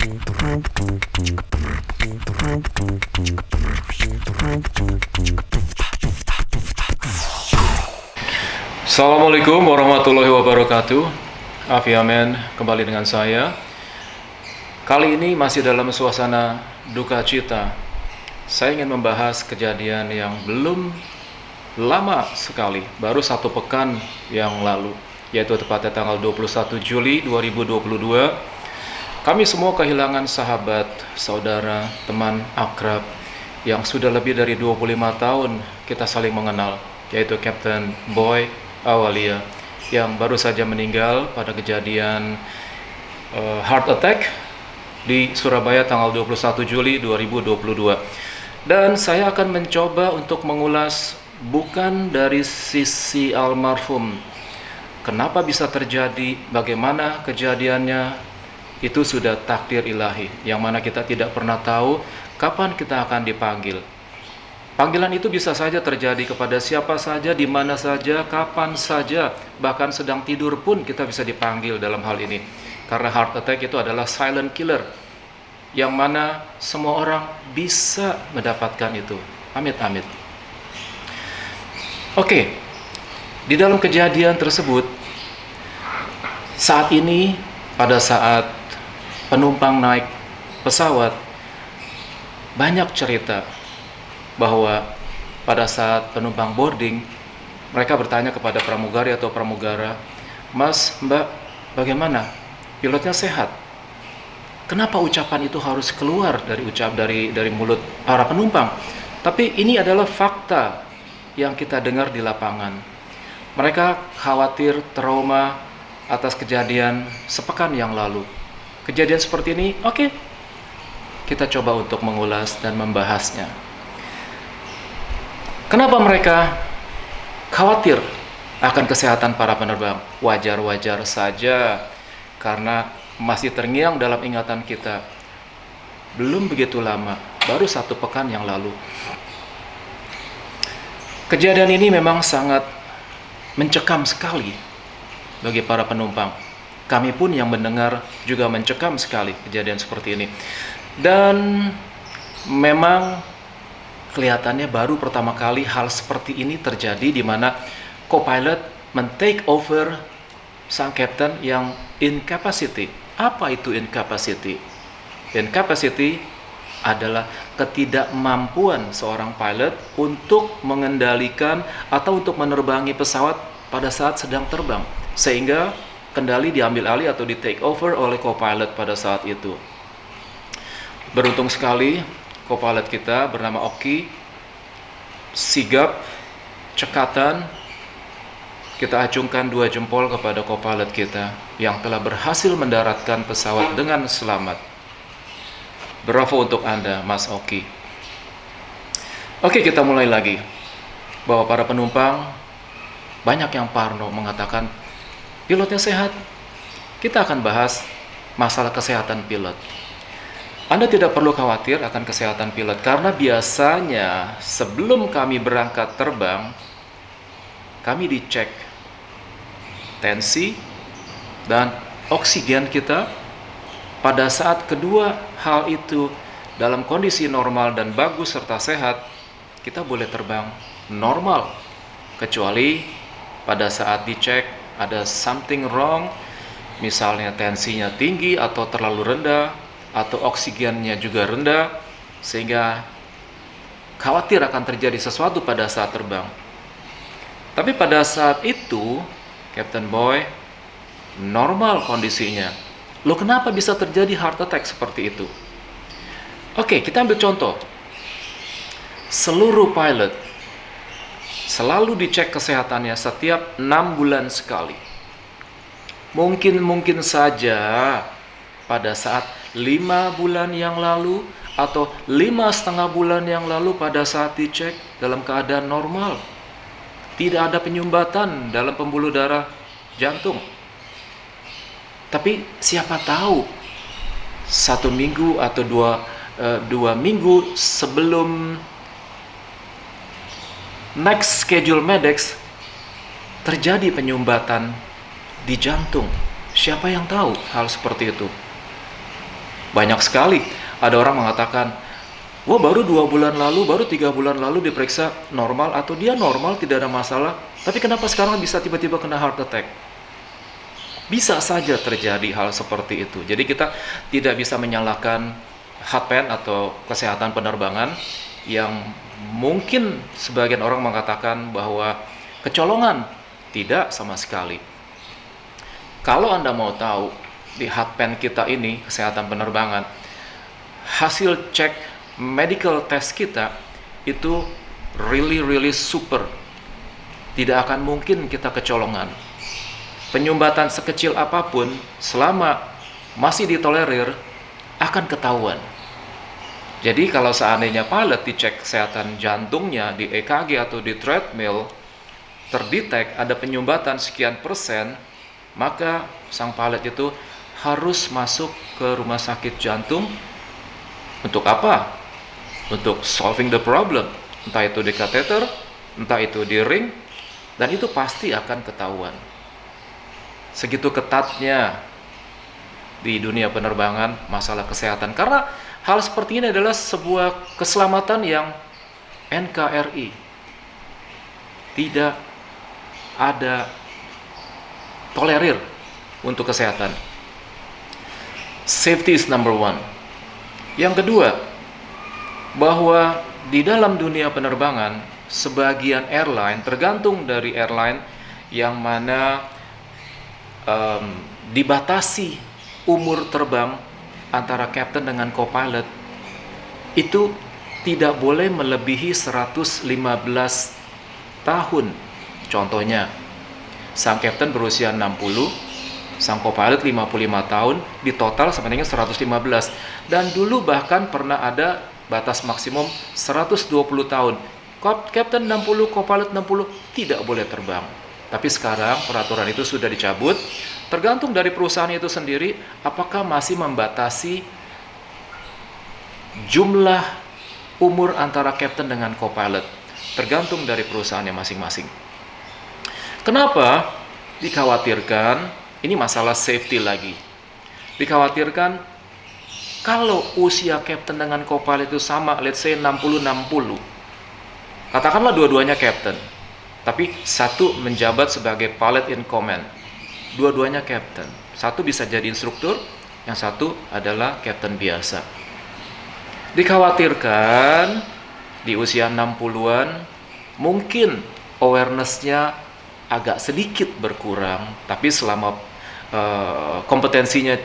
Assalamualaikum warahmatullahi wabarakatuh. Afiamen, kembali dengan saya. Kali ini masih dalam suasana duka cita. Saya ingin membahas kejadian yang belum lama sekali, baru 1 pekan yang lalu, yaitu tepatnya tanggal 21 Juli 2022. Kami semua kehilangan sahabat, saudara, teman akrab yang sudah lebih dari 25 tahun kita saling mengenal, yaitu Kapten Boy Awalia yang baru saja meninggal pada kejadian heart attack di Surabaya tanggal 21 Juli 2022. Dan saya akan mencoba untuk mengulas bukan dari sisi almarhum, kenapa bisa terjadi, bagaimana kejadiannya, itu sudah takdir ilahi, yang mana kita tidak pernah tahu kapan kita akan dipanggil. Panggilan itu bisa saja terjadi kepada siapa saja, di mana saja, kapan saja, bahkan sedang tidur pun kita bisa dipanggil dalam hal ini. Karena heart attack itu adalah silent killer, yang mana semua orang bisa mendapatkan itu. Amit-amit. Oke, di dalam kejadian tersebut, saat ini pada saat penumpang naik pesawat, banyak cerita bahwa pada saat penumpang boarding, mereka bertanya kepada pramugari atau pramugara, "Mas, Mbak, bagaimana? Pilotnya sehat?" Kenapa ucapan itu harus keluar dari mulut para penumpang? Tapi ini adalah fakta yang kita dengar di lapangan. Mereka khawatir, trauma atas kejadian sepekan yang lalu. Kejadian seperti ini, oke, kita coba untuk mengulas dan membahasnya. Kenapa mereka khawatir akan kesehatan para penerbang? Wajar-wajar saja, karena masih terngiang dalam ingatan kita. Belum begitu lama, baru 1 pekan yang lalu. Kejadian ini memang sangat mencekam sekali bagi para penumpang. Kami pun yang mendengar juga mencekam sekali kejadian seperti ini. Dan memang kelihatannya baru pertama kali hal seperti ini terjadi, di mana co-pilot men-take over sang kapten yang incapacity. Apa itu incapacity? Incapacity adalah ketidakmampuan seorang pilot untuk mengendalikan atau untuk menerbangi pesawat pada saat sedang terbang, sehingga kendali diambil alih atau di take over oleh co-pilot pada saat itu. Beruntung sekali co-pilot kita bernama Oki sigap, cekatan. Kita acungkan 2 jempol kepada co-pilot kita yang telah berhasil mendaratkan pesawat dengan selamat. Bravo untuk Anda, Mas Oki. Oke, kita mulai lagi. Bahwa para penumpang banyak yang parno mengatakan pilotnya sehat. Kita akan bahas masalah kesehatan pilot. Anda tidak perlu khawatir akan kesehatan pilot, karena biasanya sebelum kami berangkat terbang, kami dicek tensi dan oksigen kita. Pada saat kedua hal itu dalam kondisi normal dan bagus serta sehat, kita boleh terbang normal. Kecuali pada saat dicek ada something wrong, misalnya tensinya tinggi atau terlalu rendah, atau oksigennya juga rendah, sehingga khawatir akan terjadi sesuatu pada saat terbang. Tapi pada saat itu, Kapten Boy normal kondisinya. Loh, kenapa bisa terjadi heart attack seperti itu? Oke, kita ambil contoh. Seluruh pilot selalu dicek kesehatannya setiap 6 bulan sekali. Mungkin saja pada saat 5 bulan yang lalu atau 5,5 bulan yang lalu pada saat dicek dalam keadaan normal, tidak ada penyumbatan dalam pembuluh darah jantung. Tapi siapa tahu 1 minggu atau 2 minggu sebelum next schedule medex terjadi penyumbatan di jantung. Siapa yang tahu hal seperti itu? Banyak sekali ada orang mengatakan, wah baru 2 bulan lalu, baru 3 bulan lalu diperiksa normal, atau dia normal tidak ada masalah, tapi kenapa sekarang bisa tiba-tiba kena heart attack? Bisa saja terjadi hal seperti itu. Jadi kita tidak bisa menyalahkan HPN atau kesehatan penerbangan yang mungkin sebagian orang mengatakan bahwa kecolongan. Tidak sama sekali. Kalau Anda mau tahu di HPN kita ini, kesehatan penerbangan, hasil cek medical test kita itu really super. Tidak akan mungkin kita kecolongan. Penyumbatan sekecil apapun selama masih ditolerir akan ketahuan. Jadi kalau seandainya pilot dicek kesehatan jantungnya di EKG atau di treadmill, terdetek ada penyumbatan sekian persen, maka sang pilot itu harus masuk ke rumah sakit jantung. Untuk apa? Untuk solving the problem. Entah itu di kateter, entah itu di ring, dan itu pasti akan ketahuan. Segitu ketatnya di dunia penerbangan masalah kesehatan. Karena hal seperti ini adalah sebuah keselamatan yang NKRI tidak ada tolerir untuk kesehatan. Safety is number one. Yang kedua, bahwa di dalam dunia penerbangan, sebagian airline, tergantung dari airline yang mana dibatasi umur terbang antara captain dengan co-pilot, itu tidak boleh melebihi 115 tahun. Contohnya, sang captain berusia 60, sang co-pilot 55 tahun, di total sebenarnya 115. Dan dulu bahkan pernah ada batas maksimum 120 tahun. Captain 60, co-pilot 60 tidak boleh terbang. Tapi sekarang peraturan itu sudah dicabut. Tergantung dari perusahaan itu sendiri apakah masih membatasi jumlah umur antara captain dengan co-pilot. Tergantung dari perusahaannya masing-masing. Kenapa dikhawatirkan? Ini masalah safety lagi. Dikhawatirkan kalau usia captain dengan co-pilot itu sama, let's say 60-60. Katakanlah dua-duanya captain, tapi satu menjabat sebagai pilot in command. Dua-duanya captain. Satu bisa jadi instruktur, yang satu adalah captain biasa. Dikhawatirkan di usia 60-an mungkin awareness-nya agak sedikit berkurang, tapi selama kompetensinya,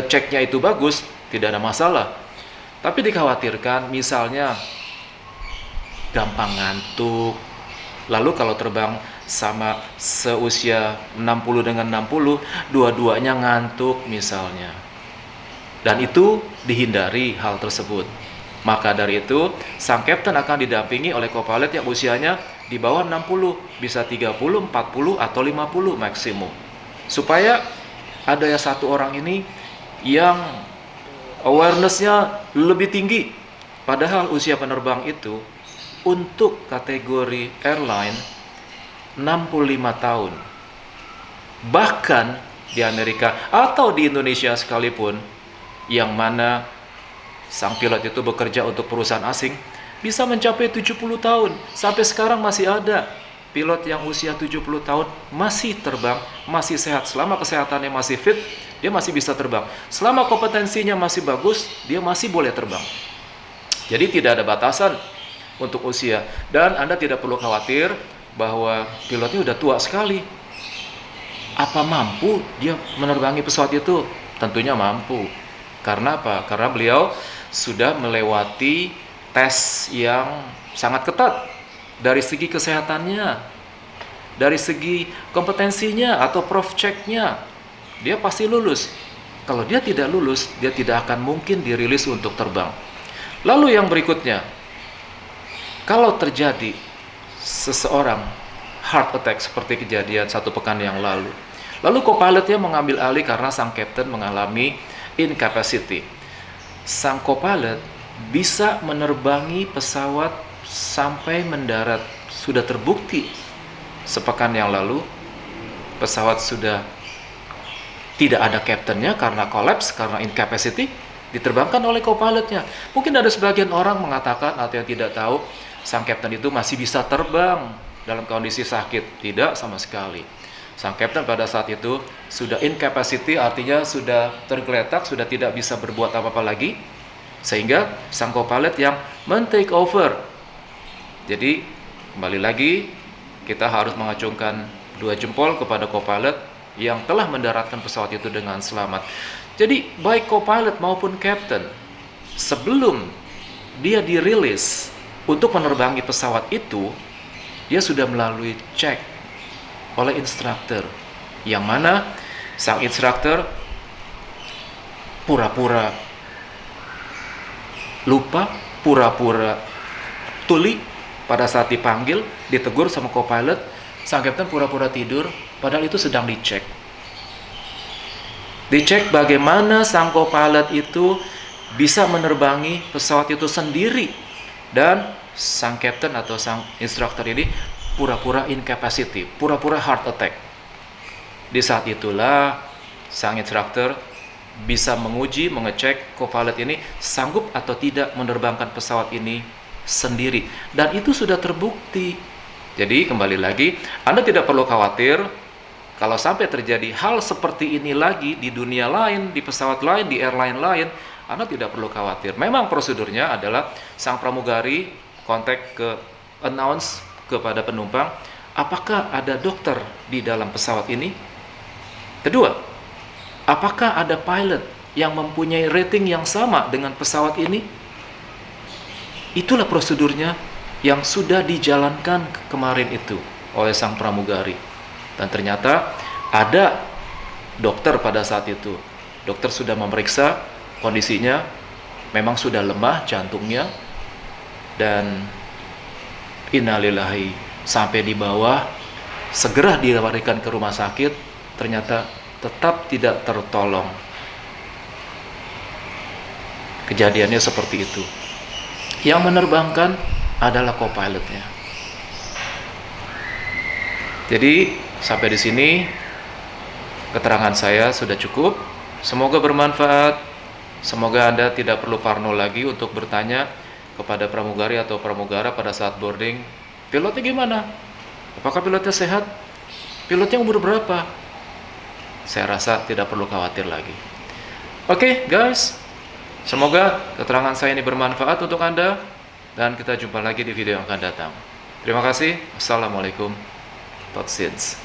ceknya itu bagus, tidak ada masalah. Tapi dikhawatirkan misalnya gampang ngantuk, lalu kalau terbang sama seusia 60 dengan 60, dua-duanya ngantuk misalnya, dan itu dihindari hal tersebut. Maka dari itu, sang captain akan didampingi oleh co-pilot yang usianya di bawah 60, bisa 30, 40, atau 50 maksimum. Supaya ada satu orang ini yang awareness-nya lebih tinggi. Padahal usia penerbang itu untuk kategori airline 65 tahun. Bahkan di Amerika atau di Indonesia sekalipun, yang mana sang pilot itu bekerja untuk perusahaan asing, bisa mencapai 70 tahun. Sampai sekarang masih ada pilot yang usia 70 tahun masih terbang, masih sehat. Selama kesehatannya masih fit, dia masih bisa terbang. Selama kompetensinya masih bagus, dia masih boleh terbang. Jadi tidak ada batasan untuk usia. Dan Anda tidak perlu khawatir bahwa pilotnya udah tua sekali. Apa mampu dia menerbangi pesawat itu? Tentunya mampu. Karena apa? Karena beliau sudah melewati tes yang sangat ketat dari segi kesehatannya, dari segi kompetensinya atau prof check-nya. Dia pasti lulus. Kalau dia tidak lulus, dia tidak akan mungkin dirilis untuk terbang. Lalu yang berikutnya, kalau terjadi seseorang heart attack seperti kejadian 1 pekan yang lalu, lalu co-pilotnya mengambil alih karena sang captain mengalami incapacity. Sang co-pilot bisa menerbangi pesawat sampai mendarat. Sudah terbukti sepekan yang lalu pesawat sudah tidak ada kaptennya karena kolaps, karena incapacity, diterbangkan oleh co-pilotnya. Mungkin ada sebagian orang mengatakan atau yang tidak tahu, sang kapten itu masih bisa terbang dalam kondisi sakit. Tidak sama sekali. Sang kapten pada saat itu sudah incapacity, artinya sudah tergeletak, sudah tidak bisa berbuat apa-apa lagi, sehingga sang co-pilot yang men-take over. Jadi kembali lagi, kita harus mengacungkan 2 jempol kepada co-pilot yang telah mendaratkan pesawat itu dengan selamat. Jadi baik co-pilot maupun captain, sebelum dia dirilis untuk menerbangi pesawat itu, dia sudah melalui cek oleh instruktur, yang mana sang instruktur pura-pura lupa, pura-pura tuli pada saat dipanggil, ditegur sama co-pilot. Sang kapten pura-pura tidur, padahal itu sedang dicek. Dicek bagaimana sang co-pilot itu bisa menerbangi pesawat itu sendiri, dan sang kapten atau sang instruktur ini pura-pura incapacity, pura-pura heart attack. Di saat itulah sang instruktur bisa menguji, mengecek co-pilot ini sanggup atau tidak menerbangkan pesawat ini sendiri, dan itu sudah terbukti. Jadi kembali lagi, Anda tidak perlu khawatir kalau sampai terjadi hal seperti ini lagi di dunia lain, di pesawat lain, di airline lain. Anda tidak perlu khawatir. Memang prosedurnya adalah sang pramugari kontak ke announce kepada penumpang, apakah ada dokter di dalam pesawat ini? Kedua, apakah ada pilot yang mempunyai rating yang sama dengan pesawat ini? Itulah prosedurnya yang sudah dijalankan kemarin itu oleh sang pramugari. Dan ternyata ada dokter pada saat itu. Dokter sudah memeriksa kondisinya, memang sudah lemah jantungnya, dan innalillahi, sampai di bawah, segera dilarikan ke rumah sakit, ternyata tetap tidak tertolong. Kejadiannya seperti itu. Yang menerbangkan adalah co-pilotnya. Jadi sampai di sini keterangan saya sudah cukup. Semoga bermanfaat. Semoga Anda tidak perlu parno lagi untuk bertanya kepada pramugari atau pramugara pada saat boarding, pilotnya gimana? Apakah pilotnya sehat? Pilotnya umur berapa? Saya rasa tidak perlu khawatir lagi. Oke, guys, semoga keterangan saya ini bermanfaat untuk Anda, dan kita jumpa lagi di video yang akan datang. Terima kasih. Assalamualaikum. Tot Sins.